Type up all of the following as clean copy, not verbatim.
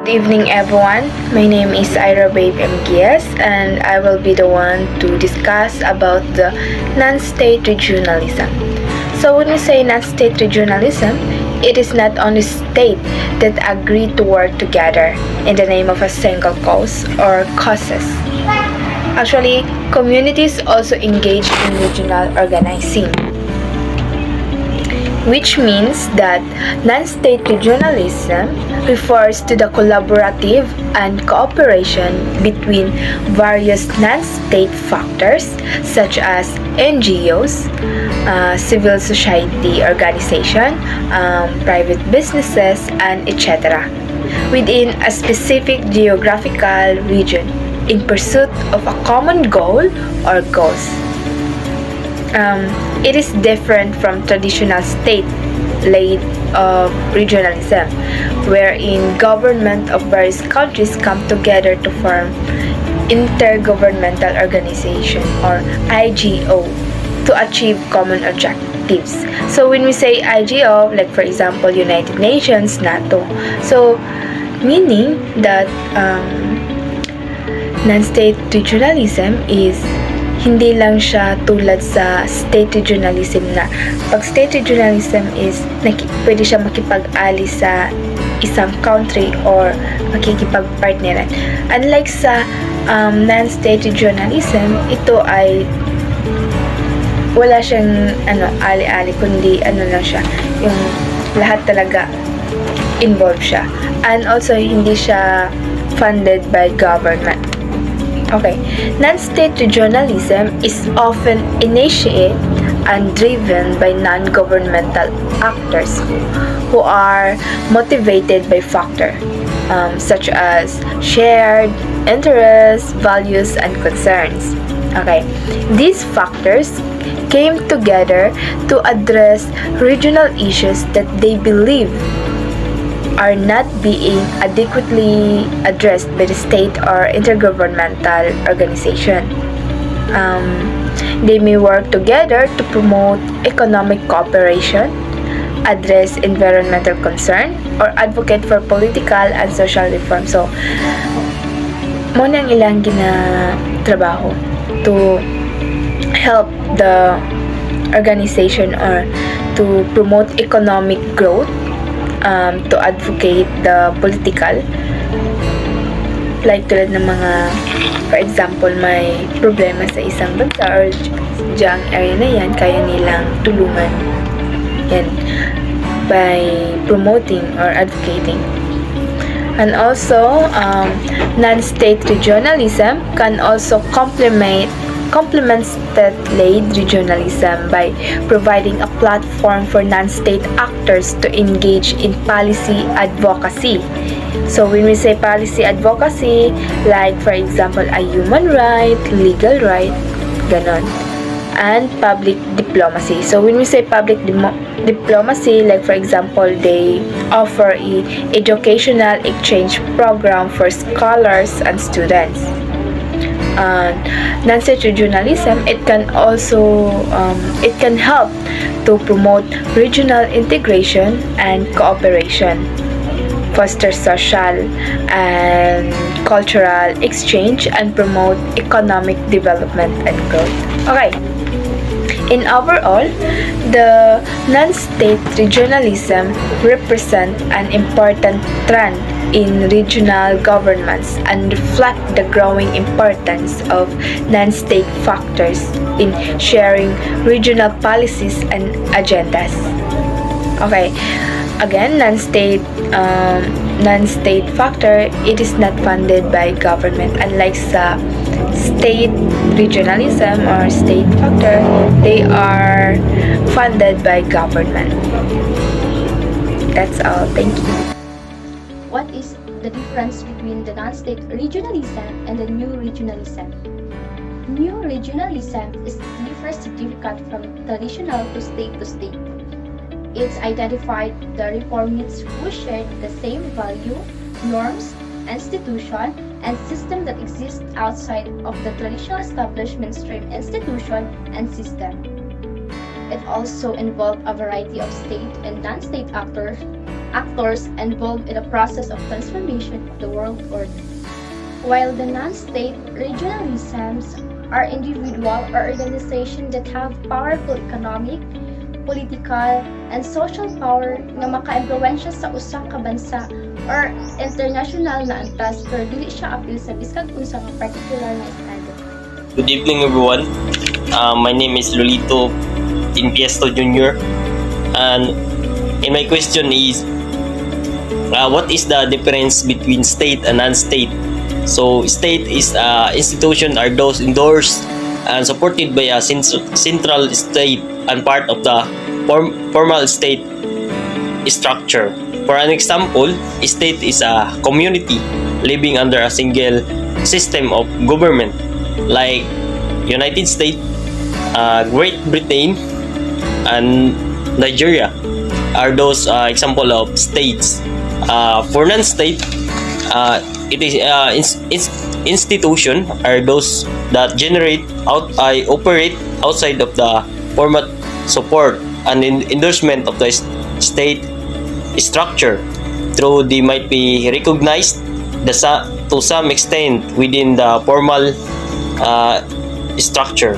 Good evening, everyone. My name is Ira Babe M. Gias, and I will be the one to discuss about the non-state regionalism. So when we say non-state regionalism, it is not only states that agree to work together in the name of a single cause or causes. Actually, communities also engage in regional organizing, which means that non-state regionalism refers to the collaborative and cooperation between various non-state factors such as NGOs, civil society organization, private businesses, and etc. within a specific geographical region in pursuit of a common goal or goals. It is different from traditional state-led regionalism, wherein government of various countries come together to form intergovernmental organization or IGO to achieve common objectives. So when we say IGO, like for example United Nations, NATO, so meaning that non-state regionalism is hindi lang siya tulad sa state regionalism na pag state regionalism is pwede siya makipag-ali sa isang country or makikipag-partneran. Unlike sa non-state regionalism, ito ay wala siyang ali-ali, kundi lang siya, yung lahat talaga involved siya. And also, hindi siya funded by government. Okay, non-state regionalism is often initiated and driven by non-governmental actors who are motivated by factors such as shared interests, values, and concerns. Okay, these factors came together to address regional issues that they believe are not being adequately addressed by the state or intergovernmental organization. They may work together to promote economic cooperation, address environmental concern, or advocate for political and social reform. So, muna ang ilang ginatrabaho to help the organization or to promote economic growth, to advocate the political, like tulad ng mga, for example, may problema sa isang bansa or diyang area na yan, kaya nilang tulungan yan by promoting or advocating. And also, non-state regionalism can also complement state-led regionalism by providing a platform for non-state actors to engage in policy advocacy. So when we say policy advocacy, like for example, a human right, legal right, ganon, and public diplomacy. So when we say public diplomacy, like for example, they offer an educational exchange program for scholars and students. Non-state regionalism, it can also it can help to promote regional integration and cooperation, foster social and cultural exchange, and promote economic development and growth. Okay. In overall, the non-state regionalism represent an important trend in regional governments and reflect the growing importance of non-state factors in sharing regional policies and agendas. Okay, again, non-state factor, it is not funded by government, unlike sa state regionalism or state factor, they are funded by government. That's all. Thank you. What is the difference between the non-state regionalism and the new regionalism? New regionalism differs significantly from traditional to state. It's identified the reformists who share the same value, norms, institution, and system that exist outside of the traditional established mainstream institution and system. It also involved a variety of state and non-state actors actors involved in the process of transformation of the world order. While the non-state regionalisms are individual or organizations that have powerful economic, political, and social power nga maka-impluwensya sa usang ka bansa or international na antas pero dili siya apil sa biskag unsa nga particular na estado. Good evening, everyone. My name is Lolito Impiesto Jr. And my question is, what is the difference between state and non-state? So, state is institution are those endorsed and supported by a central state and part of the formal state structure. For an example, state is a community living under a single system of government, like United States, Great Britain, and Nigeria are those example of states. For non-state, it is institution are those that operate outside of the format support and endorsement of the state structure, though they might be recognized to some extent within the formal structure.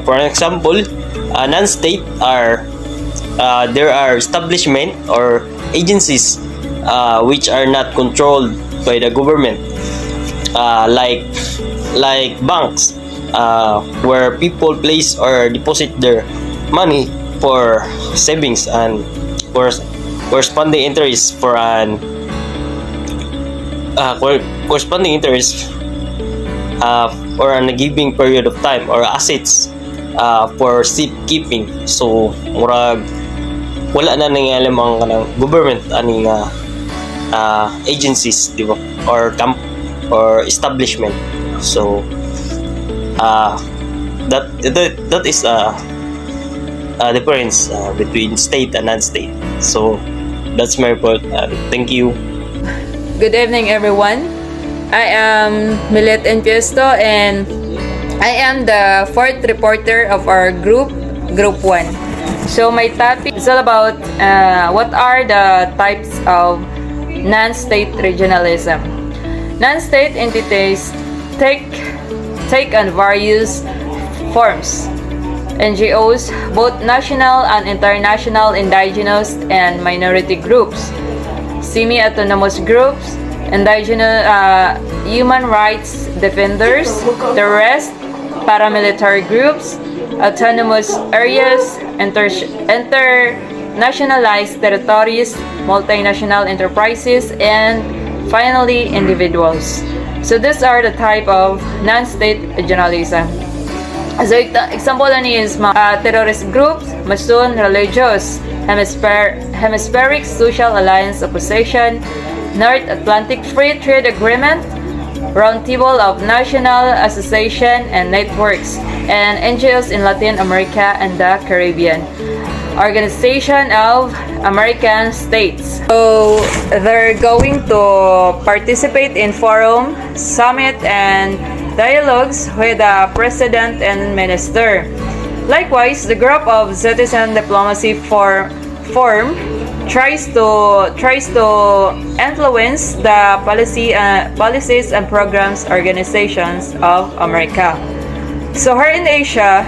For an example, non-state are there are establishment or agencies which are not controlled by the government, like banks, where people place or deposit their money for savings and for corresponding interest for an corresponding interest for a giving period of time or assets for safekeeping. So murag wala na nangyayari mga kanang government ani nga agencies, di ba, or establishment. So that is a difference between state and non-state. So that's my report. Thank you. Good evening, everyone. I am Milet Enfiesto, and I am the fourth reporter of our group 1. So my topic is all about what are the types of non-state regionalism. Non-state entities take on various forms. NGOs, both national and international, indigenous and minority groups, semi-autonomous groups, indigenous human rights defenders, terrorist, paramilitary groups, autonomous areas, internationalized territories, multinational enterprises, and finally individuals. So these are the type of non-state regionalism. So example is terrorist groups, Mason, religious, hemispheric social alliance opposition, North Atlantic Free Trade Agreement, Roundtable of National Association and Networks, and NGOs in Latin America and the Caribbean, Organization of American States. So they're going to participate in forum, summit, and dialogues with the president and minister. Likewise, the group of citizen diplomacy form tries to influence the policies and programs organizations of America. So here in Asia,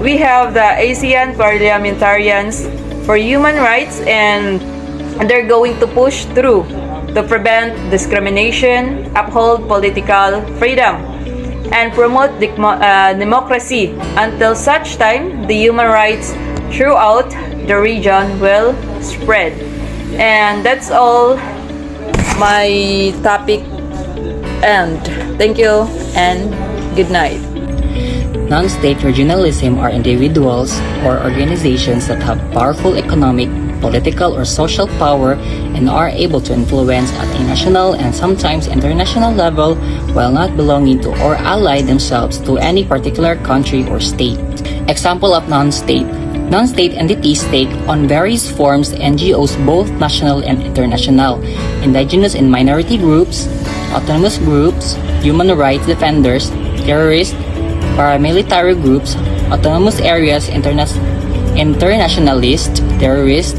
we have the ASEAN Parliamentarians for Human Rights, and they're going to push through to prevent discrimination, uphold political freedom, and promote democracy until such time the human rights throughout the region will spread. And that's all my topic, and thank you and good night. Non-state regionalism are individuals or organizations that have powerful economic, political, or social power and are able to influence at a national and sometimes international level while not belonging to or ally themselves to any particular country or state. Example of non-state. Non-state entities take on various forms NGOs, both national and international, indigenous and minority groups, autonomous groups, human rights defenders, terrorists, paramilitary groups, autonomous areas, internationalist, terrorist,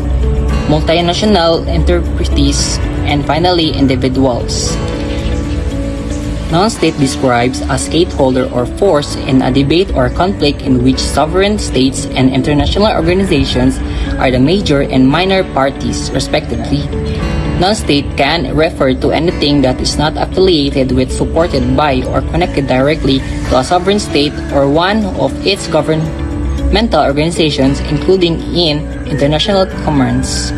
multinational enterprises, and finally, individuals. Non-state describes a stakeholder or force in a debate or conflict in which sovereign states and international organizations are the major and minor parties, respectively. Non-state can refer to anything that is not affiliated with, supported by, or connected directly to a sovereign state or one of its governmental organizations, including in international commerce.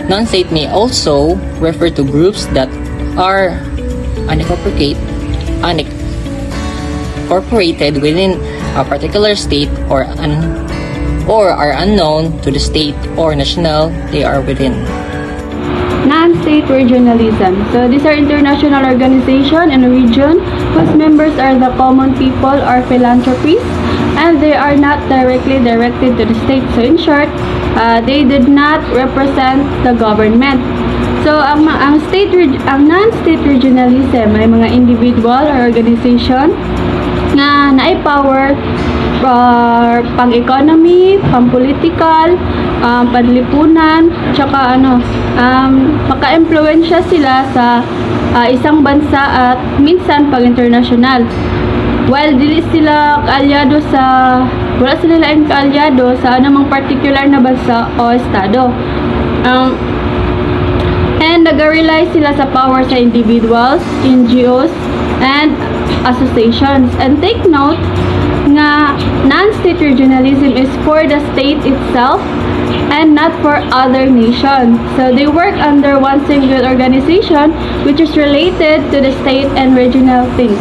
Non-state may also refer to groups that are unincorporated within a particular state or are unknown to the state or national they are within. Non-state regionalism. So these are international organizations in a region whose members are the common people or philanthropies, and they are not directly directed to the state. So in short, they did not represent the government. So ang non-state regionalism ay mga individual or organization na nai-power pang-economy, pang-political, panlipunan, tsaka maka-impluwensya sila sa isang bansa at minsan pag-international. While wala sila laing kaalyado sa anumang particular na bansa o estado. And nag-rely sila sa power sa individuals, NGOs, and associations. And take note nga non-state regionalism is for the state itself and not for other nations. So they work under one single organization which is related to the state and regional things.